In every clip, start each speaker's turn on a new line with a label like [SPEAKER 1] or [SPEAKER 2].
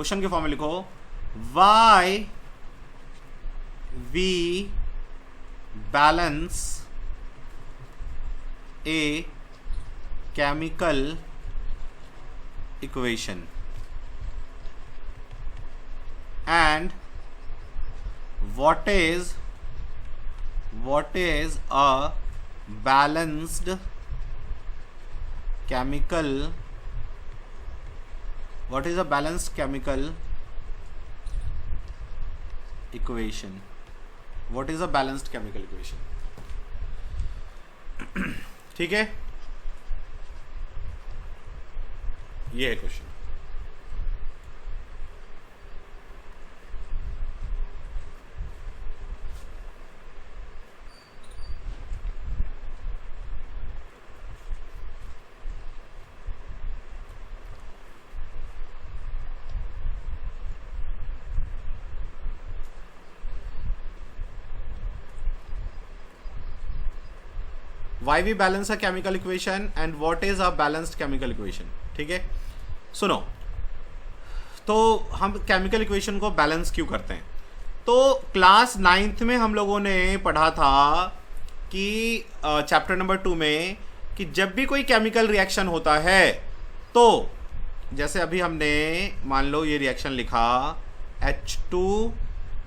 [SPEAKER 1] Question के form में लिखो why we balance a chemical equation and what is a balanced chemical equation? What is a balanced chemical equation? ठीक है, ये है question. Why we balance a chemical equation and what is a balanced chemical equation? ठीक है, सुनो, तो हम chemical equation को बैलेंस क्यों करते हैं? तो क्लास 9th में हम लोगों ने पढ़ा था कि चैप्टर नंबर 2 में कि जब भी कोई केमिकल रिएक्शन होता है तो जैसे अभी हमने मान लो ये रिएक्शन लिखा H2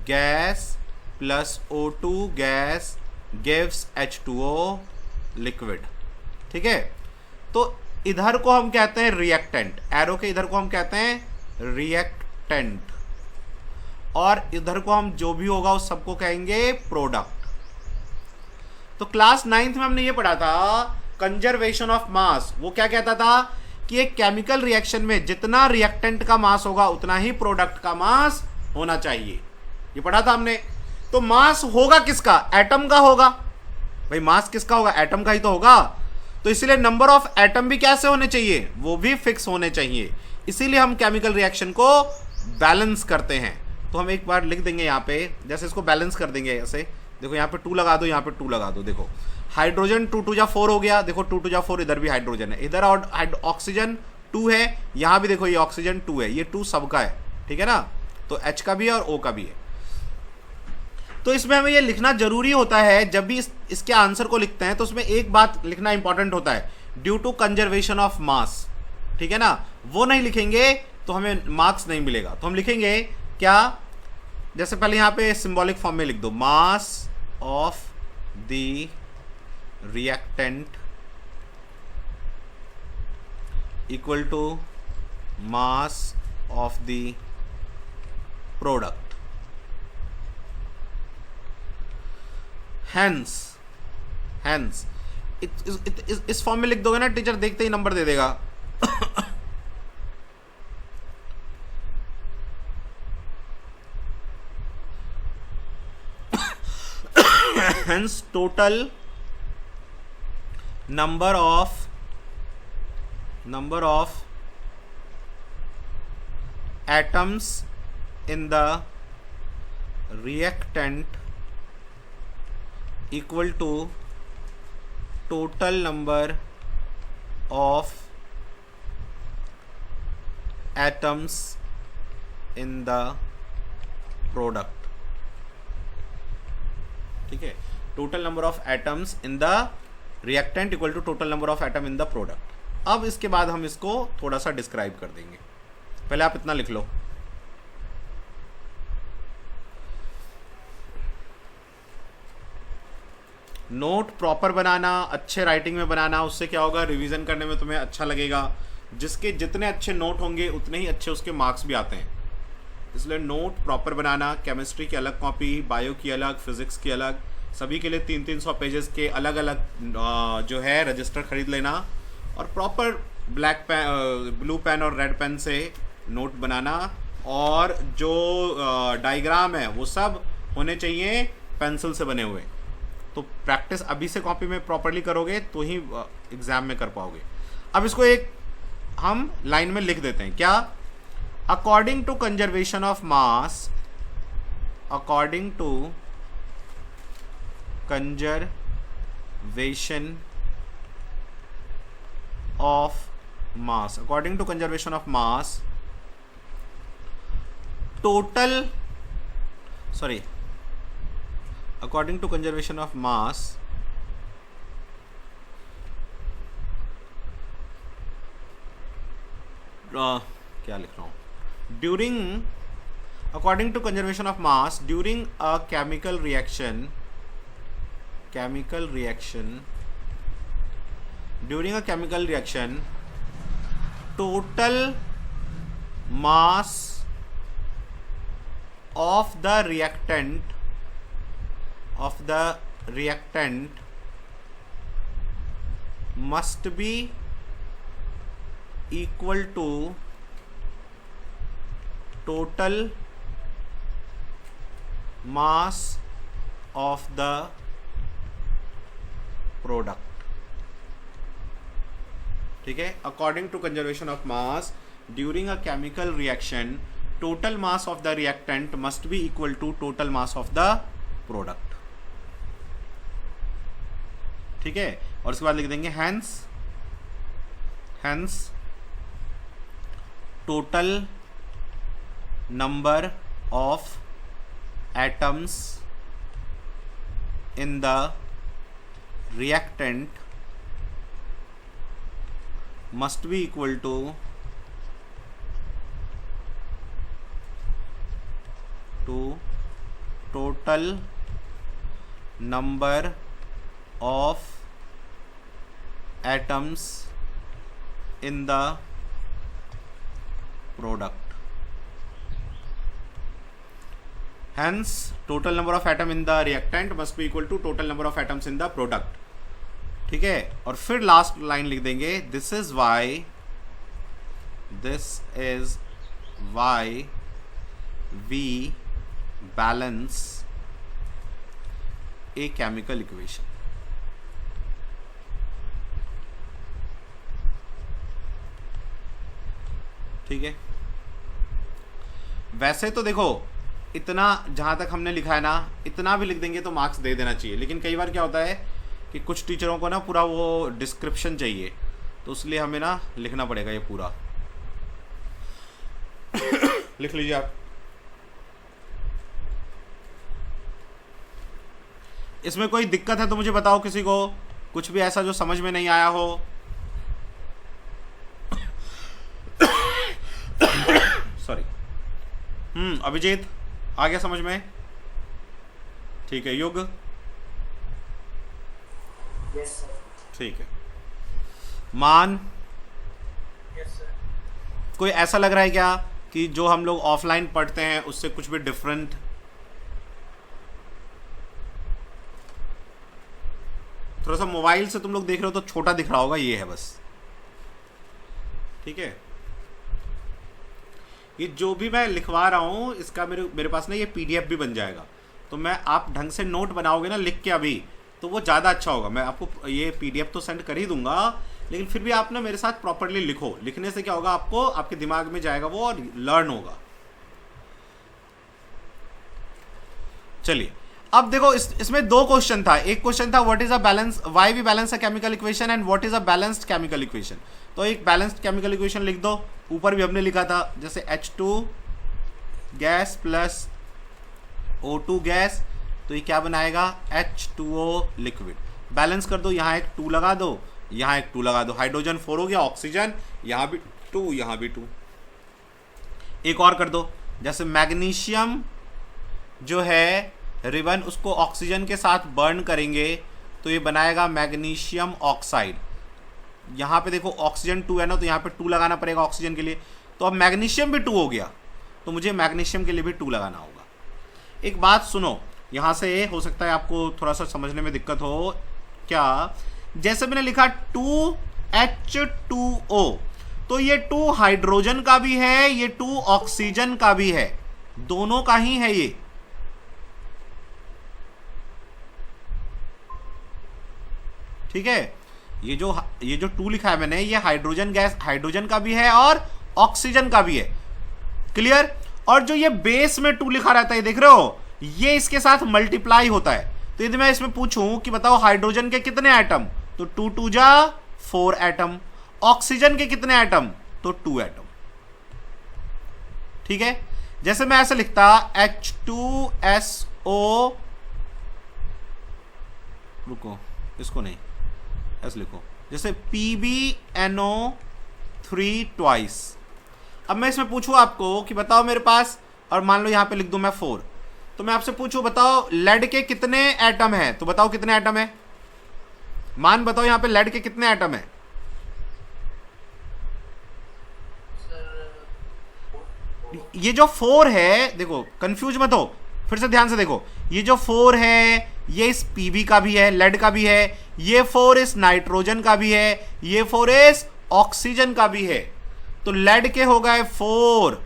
[SPEAKER 1] gas plus O2 gas gives H2O liquid, ठीक है। तो इधर को हम कहते हैं रिएक्टेंट, एरो के इधर को हम कहते हैं रिएक्टेंट, और इधर को हम जो भी होगा उस सबको कहेंगे प्रोडक्ट। तो क्लास 9th में हमने ये पढ़ा था कंजर्वेशन ऑफ मास। वो क्या कहता था कि एक केमिकल रिएक्शन में जितना रिएक्टेंट का मास होगा उतना ही प्रोडक्ट का मास होना चाहिए, ये पढ़ा था हमने। तो मास होगा किसका? एटम का होगा भाई। मास किसका होगा? एटम का ही तो होगा। तो इसीलिए नंबर ऑफ एटम भी कैसे होने चाहिए? वो भी फिक्स होने चाहिए। इसीलिए हम केमिकल रिएक्शन को बैलेंस करते हैं। तो हम एक बार लिख देंगे यहाँ पे, जैसे इसको बैलेंस कर देंगे ऐसे, देखो यहाँ पे 2 लगा दो, यहाँ पे 2 लगा दो। देखो हाइड्रोजन 2 2 जा 4 हो गया, देखो 2 2 जा 4, इधर भी हाइड्रोजन है, इधर और ऑक्सीजन 2 है, यहाँ भी देखो ये ऑक्सीजन 2 है, ये 2 सबका है, ठीक है ना। तो H का भी है और O का भी है। तो इसमें हमें ये लिखना जरूरी होता है, जब भी इसके आंसर को लिखते हैं तो उसमें एक बात लिखना इंपॉर्टेंट होता है, due to conservation of mass, ठीक है ना। वो नहीं लिखेंगे तो हमें मार्क्स नहीं मिलेगा। तो हम लिखेंगे क्या, जैसे पहले यहाँ पे सिंबॉलिक फॉर्म में लिख दो, mass of the reactant equal to mass of the product. Hence इस फॉर्म में लिख दोगे ना, टीचर देखते ही नंबर दे देगा। Hence total number of atoms in the reactant equal to total number of atoms in the product। ठीक है, total number of atoms in the reactant equal to total number of atom in the product। अब इसके बाद हम इसको थोड़ा सा describe कर देंगे। पहले आप इतना लिख लो, नोट प्रॉपर बनाना, अच्छे राइटिंग में बनाना, उससे क्या होगा, रिवीजन करने में तुम्हें अच्छा लगेगा। जिसके जितने अच्छे नोट होंगे उतने ही अच्छे उसके मार्क्स भी आते हैं। इसलिए नोट प्रॉपर बनाना, केमिस्ट्री की अलग कॉपी, बायो की अलग, फिजिक्स की अलग, सभी के लिए 300-300 पेजेस के अलग अलग जो है रजिस्टर खरीद लेना, और proper black pen, blue pen और रेड पेन से नोट बनाना, और जो डायग्राम है वो सब होने चाहिए पेंसिल से बने हुए। तो प्रैक्टिस अभी से कॉपी में प्रॉपरली करोगे तो ही एग्जाम में कर पाओगे। अब इसको एक हम लाइन में लिख देते हैं, क्या, according to conservation of mass, according to conservation of mass, according to conservation of mass, total, sorry, according to conservation of mass, क्या लिख रहा हूँ, during, according to conservation of mass, during a chemical reaction, during a chemical reaction, total mass of the reactant must be equal to total mass of the product. ठीक है, according to conservation of mass, during a chemical reaction, total mass of the reactant must be equal to total mass of the product. ठीक है, और उसके बाद लिख देंगे hence total number of atoms in the reactant must be equal to total number of atoms in the product. Hence, total number of atom in the reactant must be equal to total number of atoms in the product. ठीक है, और फिर last line लिख देंगे this is why we balance a chemical equation. ठीक है, वैसे तो देखो इतना जहां तक हमने लिखा है ना, इतना भी लिख देंगे तो मार्क्स दे देना चाहिए, लेकिन कई बार क्या होता है कि कुछ टीचरों को ना पूरा वो डिस्क्रिप्शन चाहिए, तो इसलिए हमें ना लिखना पड़ेगा ये पूरा। लिख लीजिए आप। इसमें कोई दिक्कत है तो मुझे बताओ, किसी को कुछ भी ऐसा जो समझ में नहीं आया हो। सॉरी, अभिजीत आ गया समझ में? ठीक है, युग?
[SPEAKER 2] Yes sir.
[SPEAKER 1] ठीक है, मान?
[SPEAKER 2] Yes sir.
[SPEAKER 1] कोई ऐसा लग रहा है क्या कि जो हम लोग ऑफलाइन पढ़ते हैं उससे कुछ भी डिफरेंट? थोड़ा सा मोबाइल से तुम लोग देख रहे हो तो छोटा दिख रहा होगा, ये है बस। ठीक है, ये जो भी मैं लिखवा रहा हूँ इसका मेरे पास ना ये पीडीएफ भी बन जाएगा, तो मैं आप ढंग से नोट बनाओगे ना लिख के अभी, तो वो ज़्यादा अच्छा होगा। मैं आपको ये पीडीएफ तो सेंड कर ही दूंगा, लेकिन फिर भी आप ना मेरे साथ प्रॉपरली लिखो। लिखने से क्या होगा, आपको आपके दिमाग में जाएगा वो और लर्न होगा। चलिए, अब देखो इसमें दो क्वेश्चन था। एक क्वेश्चन था what is a balance, why we balance a chemical equation, and what is a balanced chemical equation. तो एक बैलेंस्ड केमिकल इक्वेशन लिख दो, ऊपर भी हमने लिखा था, जैसे H2 gas plus O2 gas, तो ये क्या बनाएगा, H2O लिक्विड। बैलेंस कर दो, यहाँ एक 2 लगा दो, यहाँ एक 2 लगा दो, हाइड्रोजन 4 हो गया, ऑक्सीजन यहाँ भी 2, यहाँ भी 2। एक और कर दो, जैसे मैग्नीशियम जो है रिबन, उसको ऑक्सीजन के साथ बर्न करेंगे तो ये बनाएगा मैग्नीशियम ऑक्साइड। यहाँ पे देखो ऑक्सीजन 2 है ना, तो यहाँ पे 2 लगाना पड़ेगा ऑक्सीजन के लिए, तो अब मैग्नीशियम भी 2 हो गया, तो मुझे मैग्नीशियम के लिए भी 2 लगाना होगा। एक बात सुनो, यहाँ से हो सकता है आपको थोड़ा सा समझने में दिक्कत हो। क्या, जैसे मैंने लिखा 2H2O, तो ये 2 हाइड्रोजन का भी है, ये 2 ऑक्सीजन का भी है, दोनों का ही है ये। ठीक है, ये जो 2 लिखा है मैंने, ये हाइड्रोजन गैस, हाइड्रोजन का भी है और ऑक्सीजन का भी है। क्लियर? और जो ये बेस में 2 लिखा रहता है, देख रहे हो, ये इसके साथ मल्टीप्लाई होता है। तो यदि मैं इसमें पूछूं कि बताओ हाइड्रोजन के कितने एटम, तो 2 2 जा 4 एटम। ऑक्सीजन के कितने एटम, तो 2 एटम। ठीक है, जैसे मैं ऐसे लिखता H2SO, रुको इसको नहीं, ऐसे लिखो जैसे PbNO3 ट्वाइस। अब मैं इसमें पूछूं आपको कि बताओ मेरे पास, और मान लो यहां पे लिख दूं मैं 4, तो मैं आपसे पूछूं बताओ लेड के कितने एटम हैं, तो बताओ कितने एटम है, मान बताओ यहां पे लेड के कितने एटम है। ये जो 4 है, देखो कंफ्यूज मत हो, फिर से ध्यान से देखो, ये जो 4 है ये इस Pb का भी है, लेड का भी है, ये 4 इस नाइट्रोजन का भी है, ये 4 इस ऑक्सीजन का भी है। तो लेड के हो गए 4,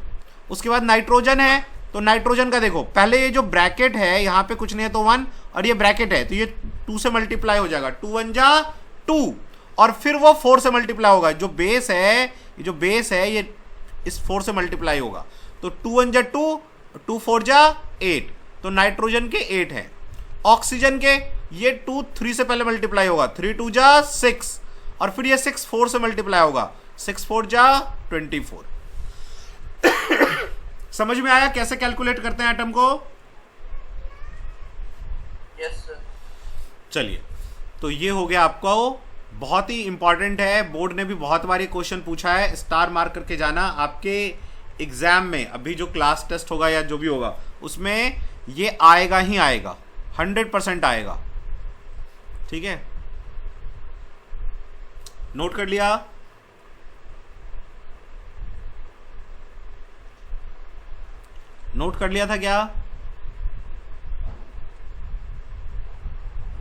[SPEAKER 1] उसके बाद नाइट्रोजन है, तो नाइट्रोजन का देखो पहले ये जो ब्रैकेट है यहां पे कुछ नहीं है तो 1, और ये ब्रैकेट है तो ये 2 से मल्टीप्लाई हो जाएगा, 2 1 जा 2, और फिर वो 4 से मल्टीप्लाई होगा, जो बेस है ये इस 4 से मल्टीप्लाई होगा, तो 2 1 जा 2, 2 4 जा 8, तो नाइट्रोजन के 8 है। ऑक्सीजन के ये 2 3 से पहले मल्टीप्लाई होगा, 3 2 जा 6, और फिर ये 6 4 से मल्टीप्लाई होगा, 6 4 जा 24। समझ में आया कैसे कैलकुलेट करते हैं एटम को?
[SPEAKER 2] Yes sir.
[SPEAKER 1] चलिए, तो ये हो गया आपको, बहुत ही इंपॉर्टेंट है, बोर्ड ने भी बहुत बार ये क्वेश्चन पूछा है, स्टार मार्क करके जाना, आपके एग्जाम में अभी जो क्लास टेस्ट होगा या जो भी होगा उसमें ये आएगा ही आएगा, 100% आएगा। ठीक है, नोट कर लिया? नोट कर लिया था क्या?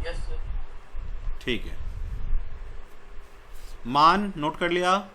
[SPEAKER 2] Yes sir.
[SPEAKER 1] ठीक है, मान नोट कर लिया?